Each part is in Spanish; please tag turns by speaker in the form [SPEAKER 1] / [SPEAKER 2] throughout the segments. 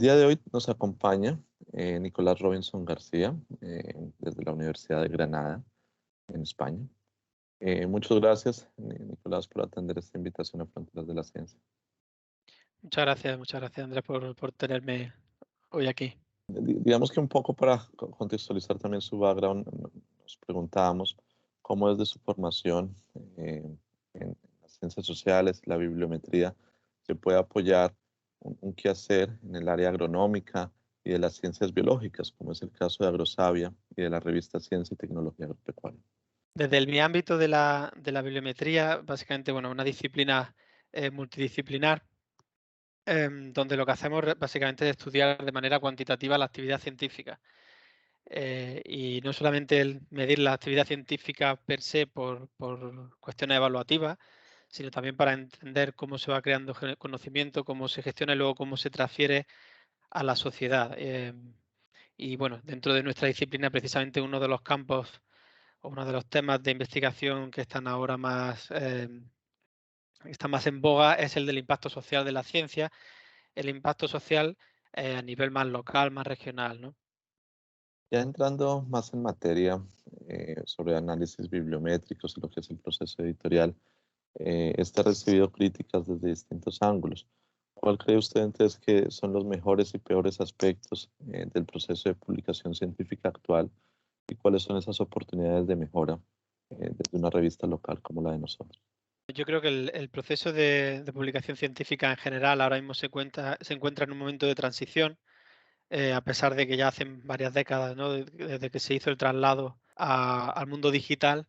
[SPEAKER 1] día de hoy nos acompaña Nicolás Robinson García, desde la Universidad de Granada, en España. Muchas gracias, Nicolás, por atender esta invitación a Fronteras de la Ciencia.
[SPEAKER 2] Muchas gracias Andrés por tenerme hoy aquí.
[SPEAKER 1] Digamos que un poco para contextualizar también su background, nos preguntábamos cómo desde su formación en las ciencias sociales, la bibliometría, se puede apoyar un quehacer en el área agronómica y de las ciencias biológicas, como es el caso de Agrosavia y de la revista Ciencia y Tecnología Agropecuaria.
[SPEAKER 2] Desde mi ámbito de la bibliometría, básicamente, bueno, una disciplina multidisciplinar, donde lo que hacemos básicamente es estudiar de manera cuantitativa la actividad científica. Y no solamente el medir la actividad científica per se por cuestiones evaluativas, sino también para entender cómo se va creando conocimiento, cómo se gestiona y luego cómo se transfiere a la sociedad. Y bueno, dentro de nuestra disciplina, precisamente uno de los campos o uno de los temas de investigación que están más en boga es el del impacto social de la ciencia, el impacto social a nivel más local, más regional, ¿no?
[SPEAKER 1] Ya entrando más en materia sobre análisis bibliométricos y lo que es el proceso editorial, este ha recibido críticas desde distintos ángulos. ¿Cuál cree usted entonces que son los mejores y peores aspectos del proceso de publicación científica actual y cuáles son esas oportunidades de mejora desde una revista local como la de nosotros?
[SPEAKER 2] Yo creo que el proceso de publicación científica en general ahora mismo se encuentra en un momento de transición, a pesar de que ya hacen varias décadas, ¿no? Desde que se hizo el traslado al mundo digital.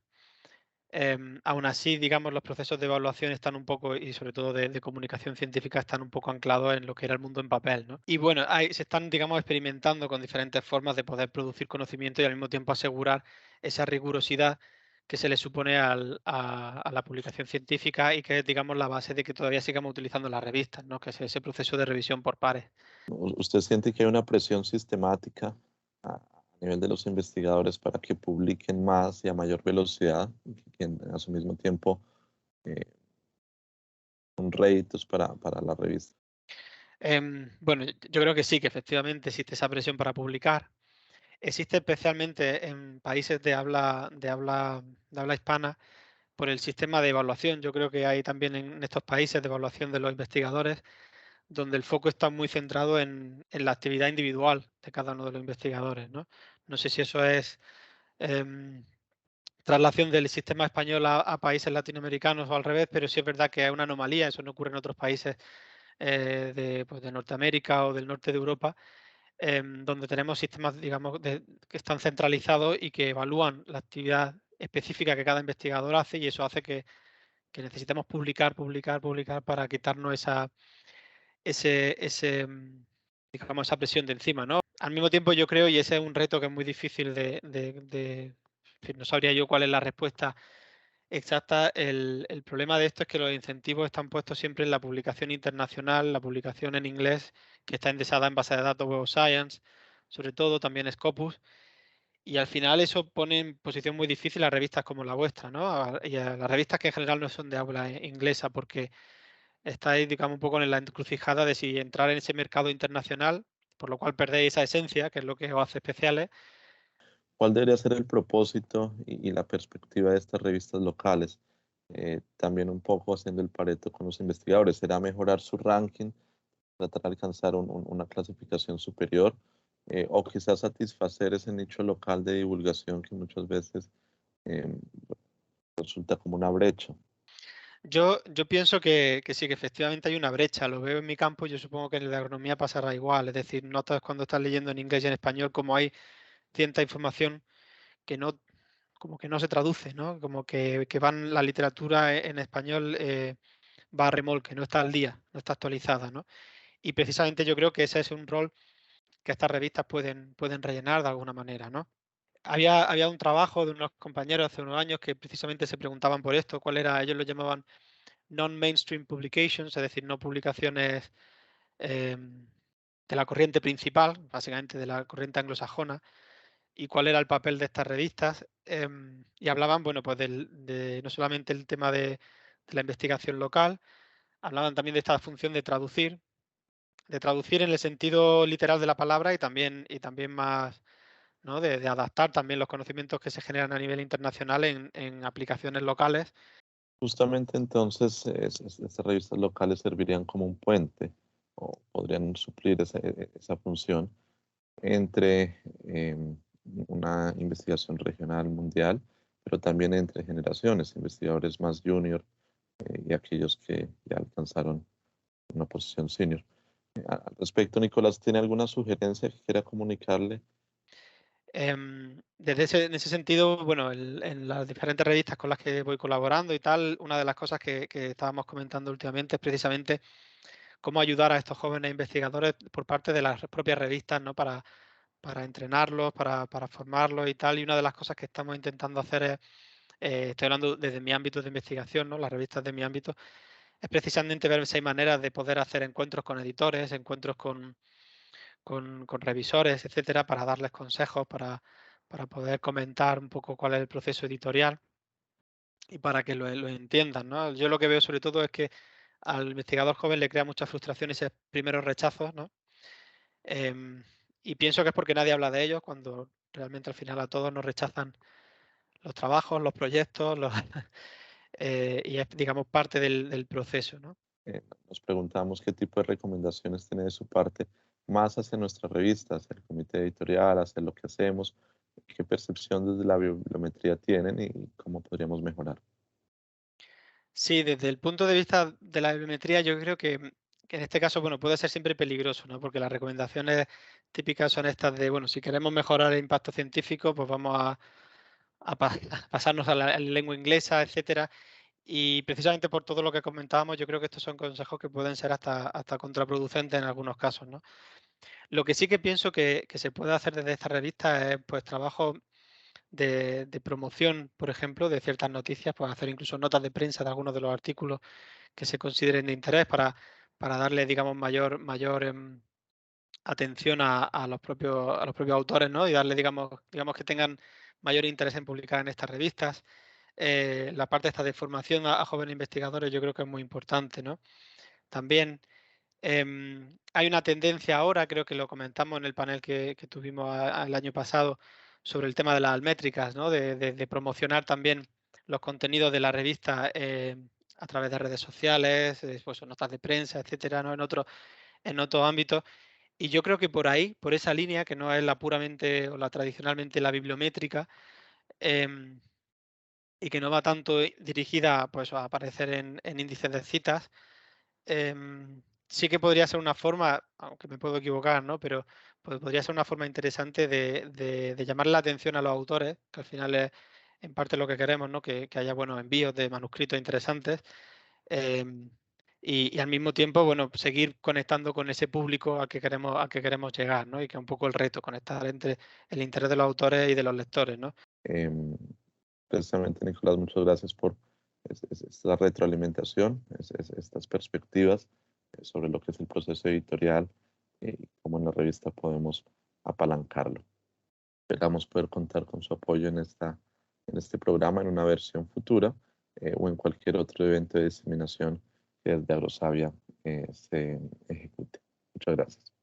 [SPEAKER 2] Aún así, digamos, los procesos de evaluación están un poco, y sobre todo de comunicación científica, están un poco anclados en lo que era el mundo en papel, ¿no? Y bueno, se están, digamos, experimentando con diferentes formas de poder producir conocimiento y al mismo tiempo asegurar esa rigurosidad que se le supone a la publicación científica y que es, digamos, la base de que todavía sigamos utilizando las revistas, ¿no? Que es ese proceso de revisión por pares.
[SPEAKER 1] ¿Usted siente que hay una presión sistemática a nivel de los investigadores para que publiquen más y a mayor velocidad y que a su mismo tiempo eh, son réditos para la revista?
[SPEAKER 2] Bueno, yo creo que sí, que efectivamente existe esa presión para publicar. Existe especialmente en países de habla hispana por el sistema de evaluación. Yo creo que hay también en estos países de evaluación de los investigadores, donde el foco está muy centrado en la actividad individual de cada uno de los investigadores, ¿no? No sé si eso es em, traslación del sistema español a países latinoamericanos o al revés, pero sí es verdad que es una anomalía, eso no ocurre en otros países de Norteamérica o del norte de Europa, donde tenemos sistemas, digamos, que están centralizados y que evalúan la actividad específica que cada investigador hace y eso hace que necesitemos publicar, publicar, publicar para quitarnos digamos, esa presión de encima, ¿no? Al mismo tiempo yo creo, y ese es un reto que es muy difícil en fin, no sabría yo cuál es la respuesta exacta. El problema de esto es que los incentivos están puestos siempre en la publicación internacional, la publicación en inglés, que está indexada en base de datos Web of Science, sobre todo también Scopus, y al final eso pone en posición muy difícil a revistas como la vuestra, ¿no? Y a las revistas que en general no son de habla inglesa, porque estáis, digamos, un poco en la encrucijada de si entrar en ese mercado internacional, por lo cual perdéis esa esencia, que es lo que os hace especiales.
[SPEAKER 1] ¿Cuál debería ser el propósito y la perspectiva de estas revistas locales? También un poco haciendo el pareto con los investigadores. ¿Será mejorar su ranking, tratar de alcanzar una clasificación superior o quizás satisfacer ese nicho local de divulgación que muchas veces eh, resulta como una brecha?
[SPEAKER 2] Yo pienso que sí, que efectivamente hay una brecha, lo veo en mi campo, yo supongo que en la agronomía pasará igual, es decir, notas cuando estás leyendo en inglés y en español como hay cierta información que no, como que no se traduce, ¿no? Como que la literatura en español va a remolque, no está al día, no está actualizada, ¿no? Y precisamente yo creo que ese es un rol que estas revistas pueden rellenar de alguna manera, ¿no? Había un trabajo de unos compañeros hace unos años que precisamente se preguntaban por esto, cuál era, ellos lo llamaban non-mainstream publications, es decir, no publicaciones de la corriente principal, básicamente de la corriente anglosajona, y cuál era el papel de estas revistas. Y hablaban, bueno, pues de no solamente el tema de la investigación local, hablaban también de esta función de traducir de traducir en el sentido literal de la palabra y también más, ¿no? De adaptar también los conocimientos que se generan a nivel internacional en aplicaciones locales.
[SPEAKER 1] Justamente entonces estas revistas locales servirían como un puente o podrían suplir esa función entre una investigación regional mundial, pero también entre generaciones, investigadores más junior y aquellos que ya alcanzaron una posición senior. Al respecto, Nicolás, ¿tiene alguna sugerencia que quiera comunicarle?
[SPEAKER 2] En ese sentido, bueno, en las diferentes revistas con las que voy colaborando y tal, una de las cosas que estábamos comentando últimamente es precisamente cómo ayudar a estos jóvenes investigadores por parte de las propias revistas, ¿no? Para entrenarlos, para formarlos y tal. Y una de las cosas que estamos intentando hacer es, estoy hablando desde mi ámbito de investigación, ¿no? Las revistas de mi ámbito, es precisamente ver si hay maneras de poder hacer encuentros con editores, encuentros con revisores, etcétera, para darles consejos, para poder comentar un poco cuál es el proceso editorial y para que lo entiendan, ¿no? Yo lo que veo sobre todo es que al investigador joven le crea mucha frustración esos primeros rechazos, ¿no? Em, y pienso que es porque nadie habla de ellos, cuando realmente al final a todos nos rechazan los trabajos, los proyectos, y es, digamos, parte del proceso, ¿no?
[SPEAKER 1] Nos preguntamos qué tipo de recomendaciones tiene de su parte más hacia nuestra revista, hacia el comité editorial, hacia lo que hacemos, qué percepción desde la bibliometría tienen y cómo podríamos mejorar.
[SPEAKER 2] Sí, desde el punto de vista de la bibliometría, yo creo que en este caso, bueno, puede ser siempre peligroso, ¿no? Porque las recomendaciones típicas son estas de, bueno, si queremos mejorar el impacto científico, pues vamos a pasarnos a la lengua inglesa, etcétera. Y precisamente por todo lo que comentábamos, yo creo que estos son consejos que pueden ser hasta contraproducentes en algunos casos, ¿no? Lo que sí que pienso que se puede hacer desde esta revista es, pues, trabajo de promoción, por ejemplo, de ciertas noticias, pues hacer incluso notas de prensa de algunos de los artículos que se consideren de interés para darle, digamos, mayor atención a los propios autores, ¿no? Y darle, digamos que tengan mayor interés en publicar en estas revistas. La parte esta de formación a jóvenes investigadores yo creo que es muy importante, ¿no? También hay una tendencia ahora, creo que lo comentamos en el panel que tuvimos el año pasado, sobre el tema de las almétricas, ¿no? De promocionar también los contenidos de la revista a través de redes sociales, pues, notas de prensa, etcétera, ¿no? En otros ámbitos. Y yo creo que por ahí, por esa línea, que no es la puramente o la tradicionalmente la bibliométrica, em, y que no va tanto dirigida, pues, a aparecer en índices de citas, sí que podría ser una forma, aunque me puedo equivocar, ¿no? Pero podría ser una forma interesante de llamar la atención a los autores, que al final es en parte lo que queremos, ¿no? Que haya buenos envíos de manuscritos interesantes. em, y al mismo tiempo, bueno, seguir conectando con ese público al que queremos llegar, ¿no? Y que es un poco el reto, conectar entre el interés de los autores y de los lectores, ¿no?
[SPEAKER 1] Em, Precisamente, Nicolás, muchas gracias por esta retroalimentación, estas perspectivas sobre lo que es el proceso editorial y cómo en la revista podemos apalancarlo. Esperamos poder contar con su apoyo en este programa, en una versión futura o en cualquier otro evento de diseminación que desde Agrosavia se ejecute. Muchas gracias.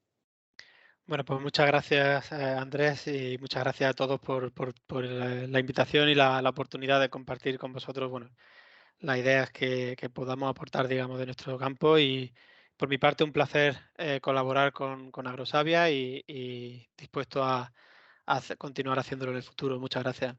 [SPEAKER 2] Bueno, pues muchas gracias, Andrés, y muchas gracias a todos por la invitación y la oportunidad de compartir con vosotros, bueno, las ideas que podamos aportar, digamos, de nuestro campo. Y por mi parte, un placer colaborar con Agrosavia y dispuesto a continuar haciéndolo en el futuro. Muchas gracias.